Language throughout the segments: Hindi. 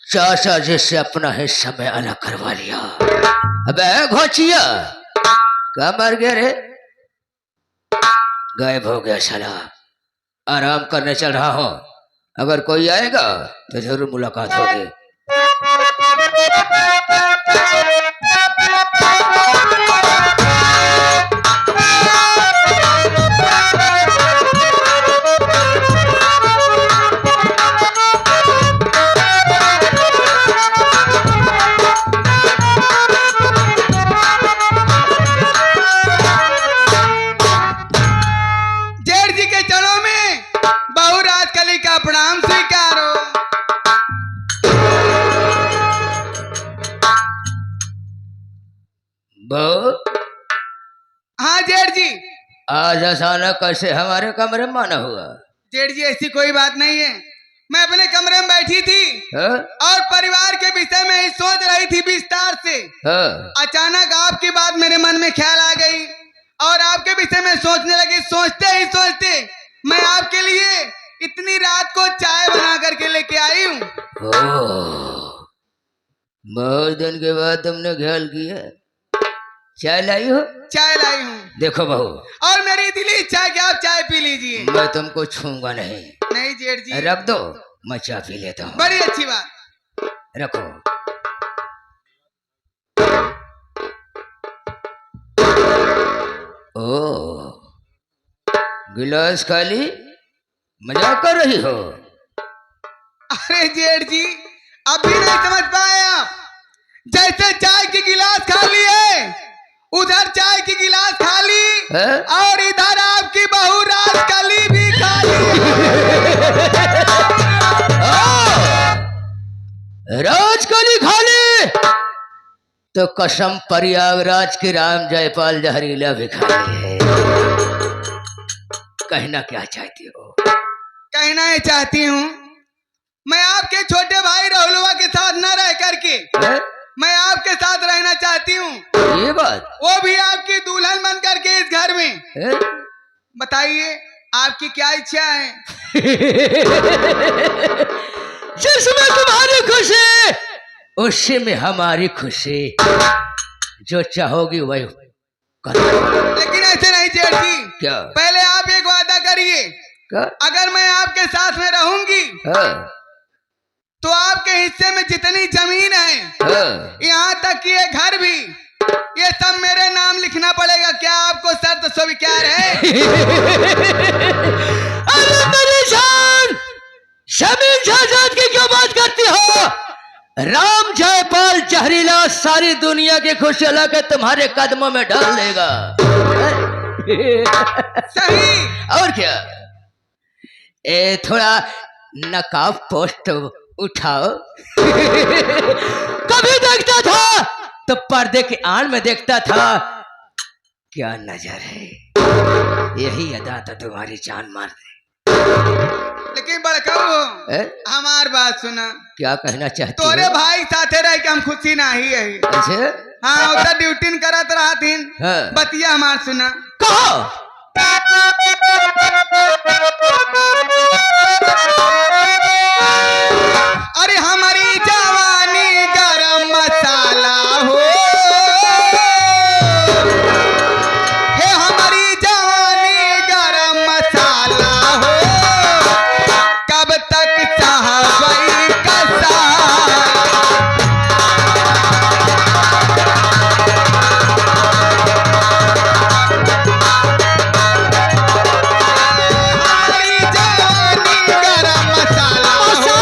चाचा जी से अपना हिस्सा में अलग करवा लिया। अबे घोचिया, क्या मर गया रे? गायब हो गया साला। आराम करने चल रहा हूँ, अगर कोई आएगा तो जरूर मुलाकात होगी। प्रणाम स्वीकारो। बहू, हाँ जेठ जी। आज अचानक कैसे हमारे कमरे में आना हुआ? जेठ जी ऐसी कोई बात नहीं है, मैं अपने कमरे में बैठी थी है? और परिवार के विषय में ही सोच रही थी विस्तार से। है? अचानक आपकी बात मेरे मन में ख्याल आ गई और आपके विषय में सोचने लगी। सोचते ही सोचते मैं आपके लिए इतनी रात को चाय बना करके लेके आई हूँ। बहुत दिन के बाद तुमने ख्याल किया। चाय लाई हो? चाय लाई हूँ। देखो बहू, और मेरी दिली इच्छा है कि आप चाय पी लीजिए। मैं तुमको छूंगा नहीं। नहीं जेठ जी, रख दो, मैं चाय पी लेता हूँ। बड़ी अच्छी बात। रखो। ओ, गिलास खाली? मजाक कर रही हो? अरे जेठ जी, अभी नहीं समझ पाए आप। जैसे चाय की गिलास खाली है, उधर चाय की गिलास खाली है? और इधर आपकी बहू राजकली भी खाली। राजकली खाली तो कसम प्रयागराज की राम जयपाल जहरीला भी खाली है। कहना क्या चाहती हो? कहना ही चाहती हूँ, मैं आपके छोटे भाई राहुलवा के साथ न रह करके है? मैं आपके साथ रहना चाहती हूँ। ये बात? वो भी आपकी दुल्हन बन करके इस घर में। है? बताइए आपकी क्या इच्छा है? जिसमें तुम्हारी खुशी उसी में हमारी खुशी। जो चाहोगी वही करो। लेकिन ऐसे नहीं जेठ जी। क्या? पहले आप एक वादा करिए। क्या? अगर मैं आपके साथ में रहूंगी तो आपके हिस्से में जितनी जमीन है, यहाँ तक कि ये घर भी, ये सब मेरे नाम लिखना पड़ेगा। क्या आपको शर्त स्वीकार है? अरे मेरी जान, जमीन जायदाद की क्यों बात करती हो? राम जयपाल जहरीला सारी दुनिया की खुशी लाके तुम्हारे कदमों में डाल देगा। सही। और क्या? ए थोड़ा नकाब पोस्ट उठाओ। कभी देखता था तो पर्दे के आड़ में देखता था। क्या नजर है, यही अदा तो तुम्हारी जान मार दे। लेकिन बड़काऊ, हमार बात सुना। क्या कहना चाहती हो? तोरे भाई साथे रह के हम खुशी नहीं है। अच्छा? हाँ, उधर ड्यूटी करत रहा थीन। हाँ। बतिया हमार सुना। कहो। अरे हमारी जवानी गरम मसाला हो, हे हमारी जवानी गरम मसाला हो, कब तक चाहबई कसा। हमारी जवानी गरम मसाला हो,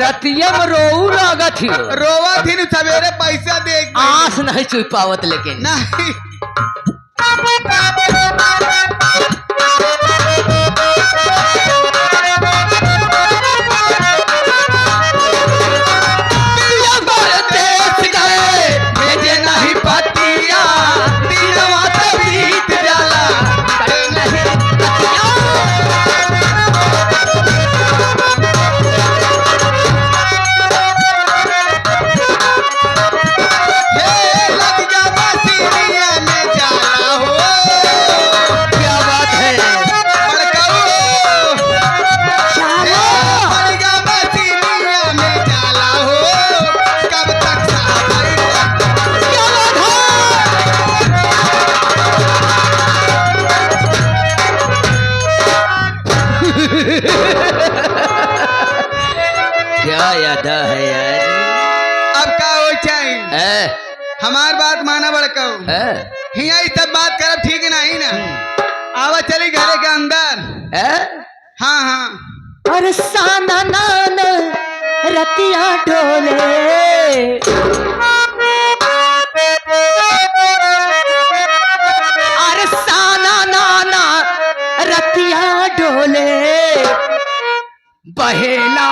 रतिया में रोऊ लागत ही रोवा थी न सवेरे पैसा दे के। आंस नहीं छुई पावत लेकिन नहीं पिया परदेस गए भेजे नहीं पतिया दिलवा तो बीत जाला करे नहीं पतिया। हे लग जा बसिया में जाला हो। क्या बात है बड़काऊ शाला लग जा बसिया में जाला हो। कब तक सहाय क्या बात है क्या यादा है यार अब का हो चाहिए है हमार बात माना बड़काऊ है हिया ई सब बात करब ठीक नहीं ना। आवा चली घरे के अंदर। है हाँ हाँ अरे साना नान रतिया ढोले अरे साना नाना रतिया ढोले बहेला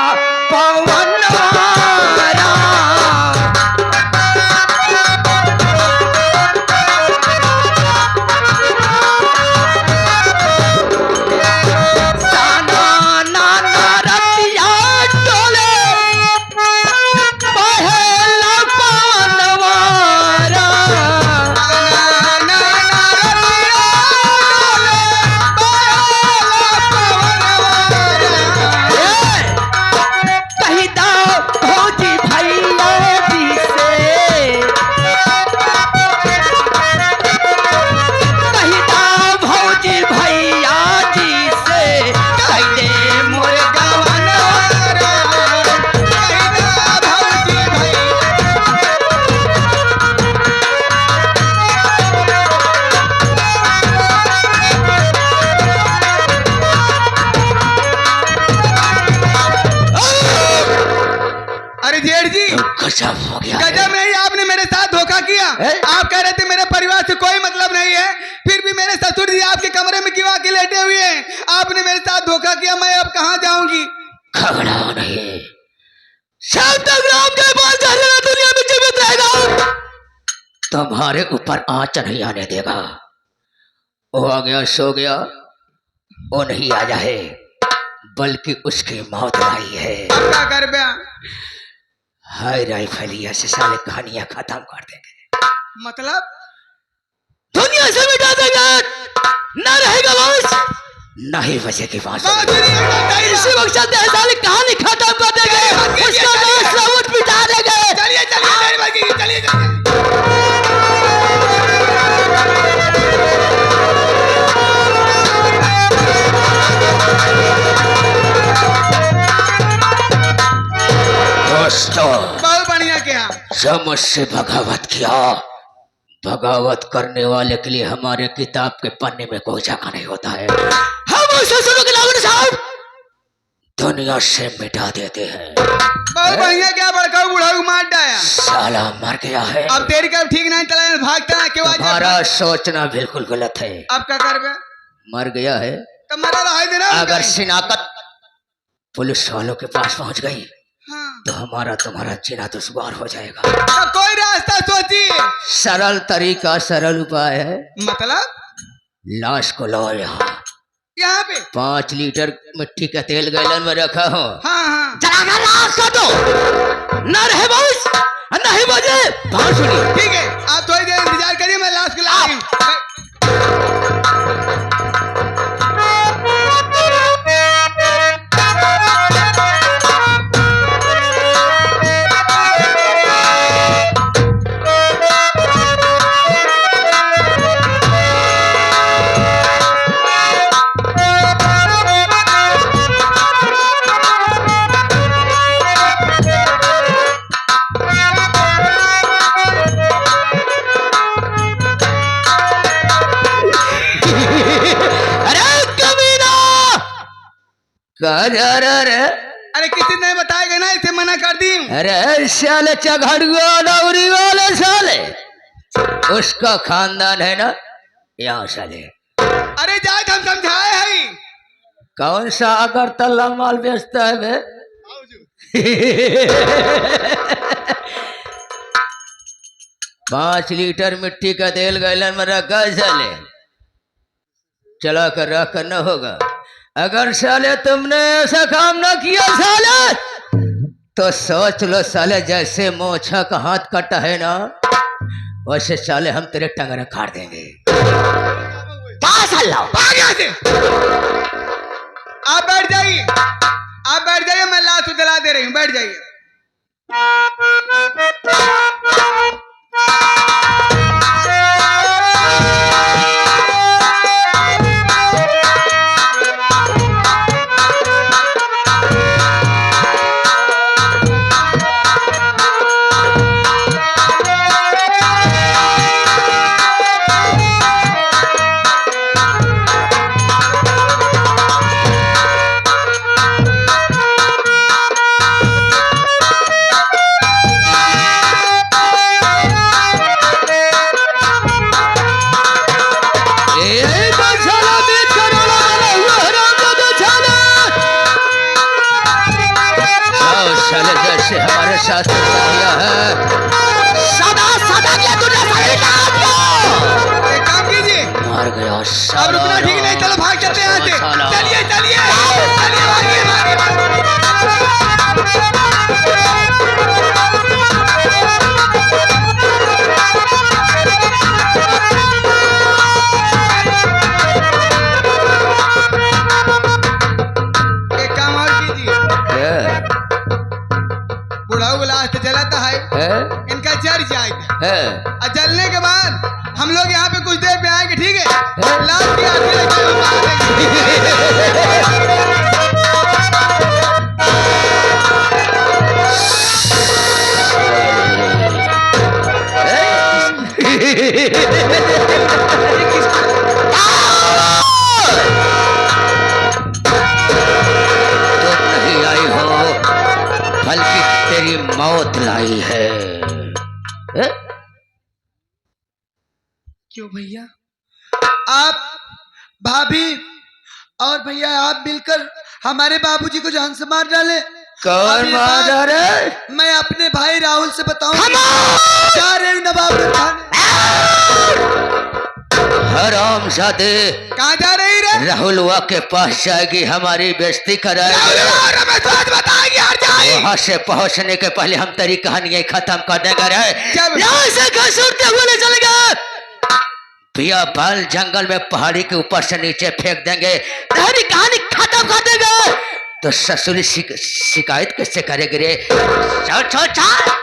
पवन वारा। साना नाना रतिया ढोले बहेला पवन वारा। कही दो भौजी भैया जी से कही दो भौजी भैया जी से कही दे मोर गवन अरे जेठ जी गजब हो गया है। गजब नहीं आपने मेरे साथ धोखा किया। है? आप कह रहे थे मेरे परिवार से कोई मतलब नहीं है फिर भी मेरे ससुर जी आपके कमरे में क्यों आके लेटे हुए हैं। आपने मेरे साथ धोखा किया मैं अब कहाँ जाऊंगी। घबराओ नहीं शाम तक राम जयपाल जहरीला दुनिया में जीवित रहेगा तुम्हारे ऊपर आंच नहीं आने देगा। वो आ गया सो गया वो नहीं आया है बल्कि उसकी मौत आई है। अब क्या कर बया हाय राइफलिया से साले कहानियां खत्म कर देंगे मतलब दुनिया से मिटा देंगे न रहेगा बस नहीं बचेगी बांस इसी वक्त चलते हैं साले कहानी खत्म कर देंगे उसका नाम सबूत मिटा देंगे। चलिए चलिए मेरी बगी, चलिए चलिए। दोस्तों बहुत बढ़िया क्या जब मुझसे बगावत किया बगावत करने वाले के लिए हमारे किताब के पन्ने में कोई जगह नहीं होता है। हम उसे सुनो के लागू साहब दुनिया से मिटा देते हैं। बहुत बढ़िया क्या बड़का बुढ़ा को मार डाया। साला मर गया है अब तेरी कब ठीक नहीं चला भागता के बाद हमारा सोचना बिल्कुल गलत है। अब क्या कर बे मर गया है तो मरा रहा देना अगर शिनाख्त पुलिस वालों के पास पहुंच गई हाँ। तो हमारा तुम्हारा जीना दुश्वार हो जाएगा। तो कोई रास्ता सोचिए। सरल तरीका सरल उपाय है मतलब लाश को लो यहाँ पे 5 लीटर मिट्टी का तेल गैलन में रखा हो हाँ हाँ जलाकर लाश कर दो न रहे बस नहीं बजे बांसुरी। ठीक है आप थोड़ी देर इंतजार करिए मैं लाश को ला रही हूँ। अरे कमीना कह जा रहा रे अरे किसी ने बताया जाएगा ना, इसे मना कर दी हूँ। अरे साले चघड़ुआ नौरी वाले साले, उसका खानदान है ना यहाँ साले। अरे जाए हम समझाए है। कौन सा अगरतला माल बेचता है बे? 5 लीटर मिट्टी का तेल गैलन में रखा साले, चला कर रख कर न होगा। अगर साले तुमने ऐसा काम न किया साले, तो सोच लो साले, जैसे मोछा का हाथ कटा है ना, वैसे साले हम तेरे टंगने काट देंगे। क्या साला आप बैठ जाइए, आप बैठ जाइए, मैं लाश जला दे रही हूँ, बैठ जाइए। हमारे शास्त्र किया है, सदा सदा के काम कीजिए। मार गया अब रुकना ठीक नहीं, चलो भाग चलते हैं यहाँ से। चलिए चलिए चलिए, भागिए भागिए। एक काम और कीजिए, बुढ़ाऊ गिलास तो जलाता है, इनका जल जाएगा, और जलने के बाद हम लोग यहाँ पे कुछ देर पे आएंगे, ठीक है? लाश की आरती लेके हम आ नहीं आई हो, बल्कि तेरी मौत लाई है। क्यों भैया? आप, भाभी और भैया आप मिलकर हमारे बाबूजी को जान से मार डाले। कौन मार डाले? मैं अपने भाई राहुल से बताऊंगा। जा रहे हैं नवाब के थाने। हराम जादे, कहाँ जा रही रे? राहुलवा के पास जाएगी, हमारी बेइज्जती कराएगी, वहां से पहुंचने के पहले हम तेरी कहानी खत्म कर देंगे रे। यहाँ से घसीटते हुए ले चलेंगे, बियाबान जंगल में पहाड़ी के ऊपर से नीचे फेंक देंगे, तेरी कहानी खत्म कर देंगे। तो ससुरी शिकायत किससे करेगी रे? चल चल चल।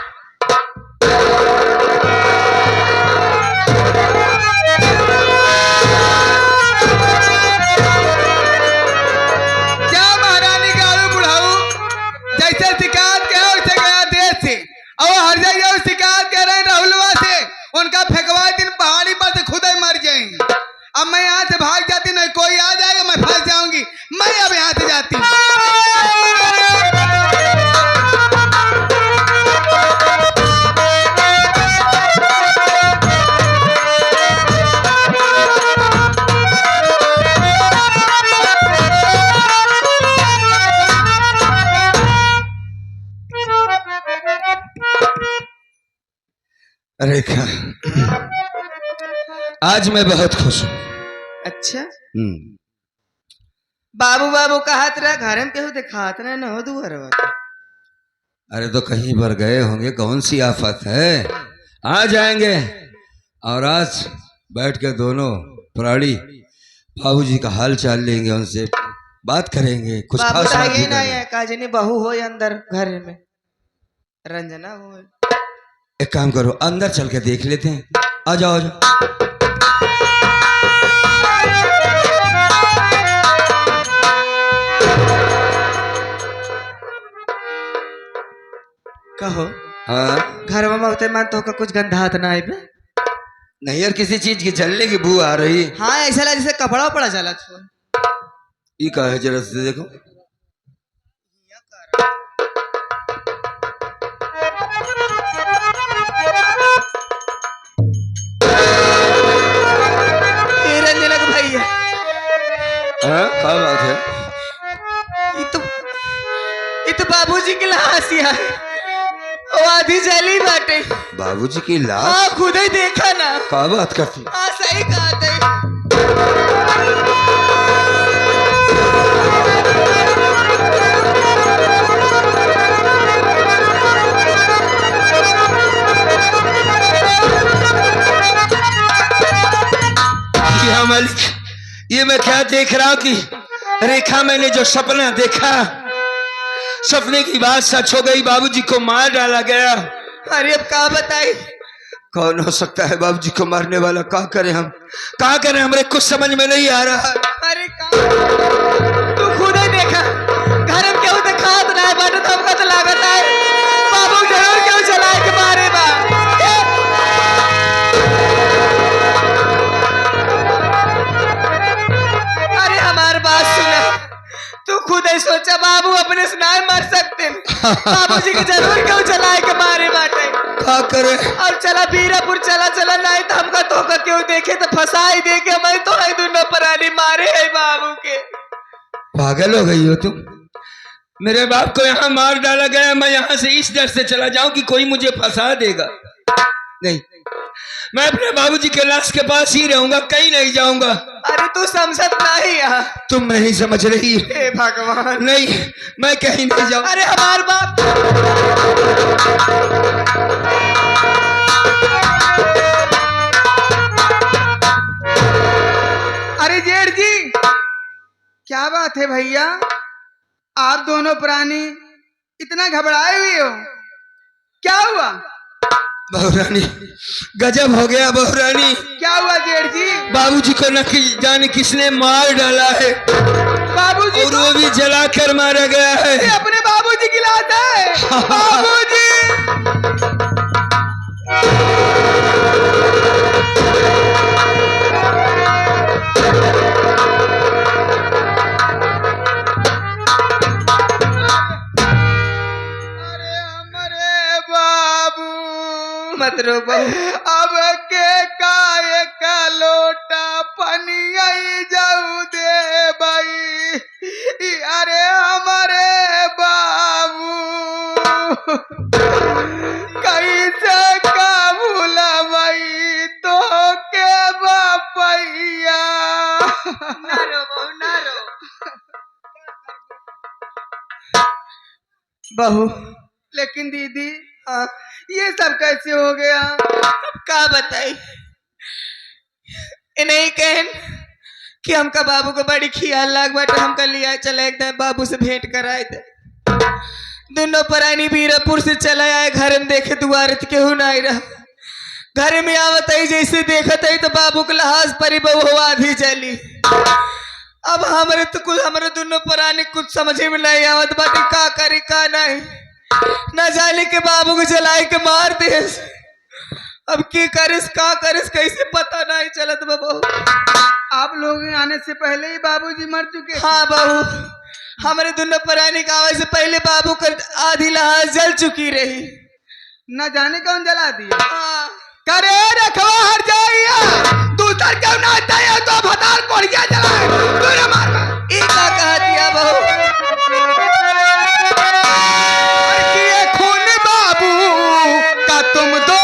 उनका फेंकवा दिन पहाड़ी पर से खुद ही मर जाएंगे। अब मैं यहाँ से भाग जाती, नहीं कोई आ जाएगा, मैं फंस जाऊंगी। मैं अब यहाँ से जाती हूँ। रेखा, आज मैं बहुत खुश हूँ। अच्छा, बाबू बाबू कहत रहा, घर में केहू दिखात रहे न हो दुआरवा। अरे तो कहीं पर गए होंगे, कौन सी आफत है, आ जाएंगे। और आज बैठ के दोनों प्राणी बाबूजी का हाल चाल लेंगे, उनसे बात करेंगे, कुछ खास बात भी करेंगे। काजनी बहू हो अंदर घर में, रंजना हो। एक काम करो, अंदर चल के देख लेते हैं। आ जाओ आ जाओ। कहो। हाँ, घर में होते मान तो कुछ गंधा तो ना है बे? नहीं यार, किसी चीज की जलने की बू आ रही। हाँ, ऐसा लगा जैसे कपड़ा पड़ा चला। ये कहा है, जरा से देखो। हाँ, क्या बात है? ये तो बाबूजी के लाशिया है। वो आधी जली बाटे। बाबूजी की लाश? हाँ, खुद ही देखा ना। क्या बात करती? हाँ, सही कहा थे। क्या मालिक, ये मैं क्या देख रहा हूँ कि रेखा, मैंने जो सपना देखा, सपने की बात सच हो गई। बाबूजी को मार डाला गया। अरे अब क्या बताई? कौन हो सकता है बाबूजी को मारने वाला? क्या करें हम, क्या करें? हमारे कुछ समझ में नहीं आ रहा। अरे तू खुद ही देखा, घर में क्यों देखा तो नहीं बाटे, तो हमका तो लागत है बाबू जरूर क्यों चलाए के मारे बा। अरे हमारी बात सुना, तू खुद ही सोचा बाबू अपने से नहीं मर सकते। बाबूजी के जरूर क्यों चलाए के मारे बाटे। क्या करे? और चला बीरापुर, चला चला, नहीं तो हमका धोखा क्यों देखे, तो फंसाई दे के मैं तो है दोनों प्राणी मारे है बाबू के। पागल हो गई हो तुम? मेरे बाप को यहाँ मार डाला गया, मैं यहाँ से इस डर से चला जाऊं कि कोई मुझे फंसा देगा। नहीं, मैं अपने बाबूजी के लाश के पास ही रहूंगा, कहीं नहीं जाऊंगा। अरे तू समझत नहीं यहाँ। तुम नहीं समझ रही। हे भगवान, नहीं, मैं कहीं नहीं जाऊं। अरे हमार बाप, अरे जेठ जी, क्या बात है भैया, आप दोनों प्राणी इतना घबराए हुए हो, क्या हुआ? बहुरानी, गजब हो गया बहुरानी। क्या हुआ जेठ जी? बाबूजी को न जाने किसने मार डाला है, बाबूजी और वो भी जलाकर मारा गया है। ये अपने बाबूजी की लाश है। बाबूजी, अरे हमारे बाबू मत रो बहू, अब के काय का लोटा पानी आई जाऊ दे भाई। अरे हमारे बाबू कैसे का भूला भाई तो के बापैया। ना रो बहू, ना रो बहू। लेकिन दीदी, हाँ, ये सब कैसे हो गया? क्या बताई? नहीं कहन कि हमका बाबू को बड़ी ख्याल लाग बाटे, हमका लिया चला एकदम बाबू से भेंट कराए थे। दोनों प्राणी बीरापुर से चला आए, घर में देखे दुआरे केहू नहीं रहा। घर में आवत आई जैसे देखत आई तो बाबू के लहाज परी बहू आधी चली। अब हमारे तो कुछ, हमारे दोनों प्राणी कुछ समझ में नहीं आवत बाटे, का करी का नहीं। न जाने के बाबू को जलाए के मार दे। अब की करिस, का करिस, कैसे पता नहीं चलत बहू। आप लोग आने से पहले ही बाबूजी मर चुके? हाँ बहू, हमारे दोनों प्राणी का आने से पहले बाबू का आधी लाश जल चुकी रही। न जाने कौन जला दिया। हाँ। करे रखवा हर जाइए, दूसर क्यों ना चाहिए तो भतार कोड़िया जलाए। तूने मार ई का कहा दिया बहू। ये खून बाबू का तुम दो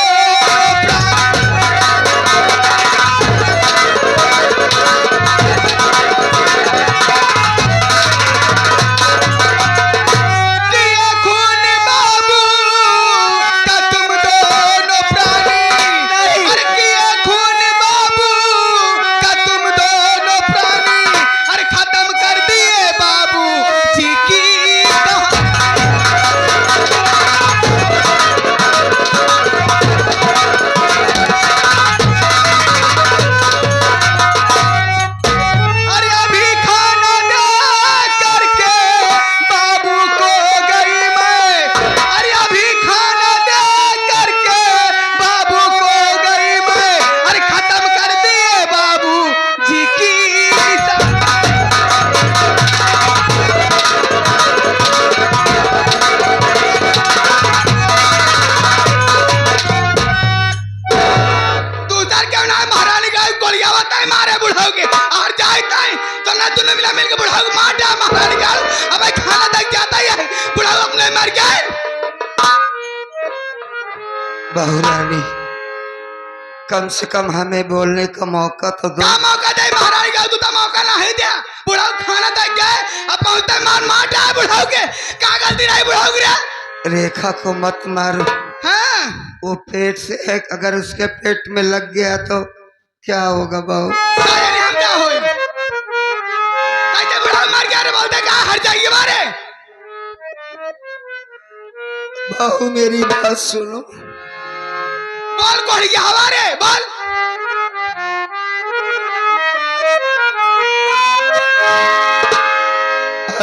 माटा महारानी का अबे खाना तक जाता ही है बुढ़ा अपने मर गए। बहू रानी कम से कम हमें बोलने का मौका तो दो। क्या मौका दे महारानी का तू तो मौका नहीं दिया बुढ़ा खाना तक गए अब पहुंचते मार माटा बुढ़ाओ के क्या गलती रही बुढ़ाओ की रे? रेखा को मत मारो। हाँ वो पेट से है, अगर उसके पेट में लग गया तो क्या होगा बहू? सारे हम क्या होए कैसे बुढ़ा मर गया रे बोलते क्या हर जाइए मारे। बहू मेरी बात सुनो। बोल कोड़ी की हवा रे बोल।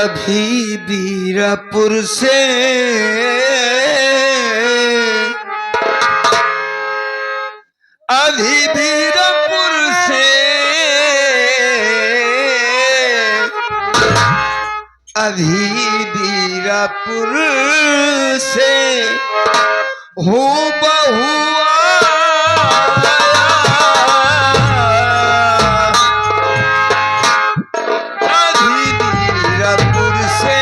अभी बीरापुर से अभी बीरापुर से अभी बीरापुर से हो बहुआ अभी बीरापुर से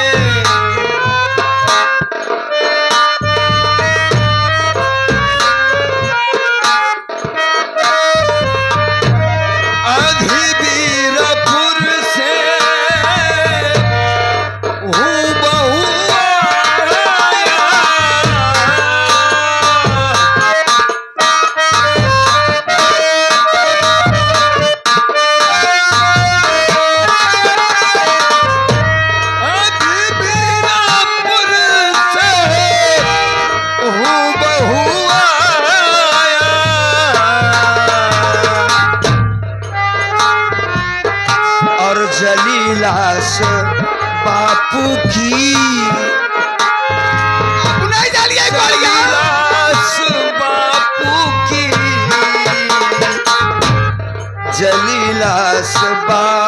अभी बीरापुर से हो बहुआ और जलीलास बापू की नहीं डालिए गोलियां जलीलास बापू की जलीलास बापू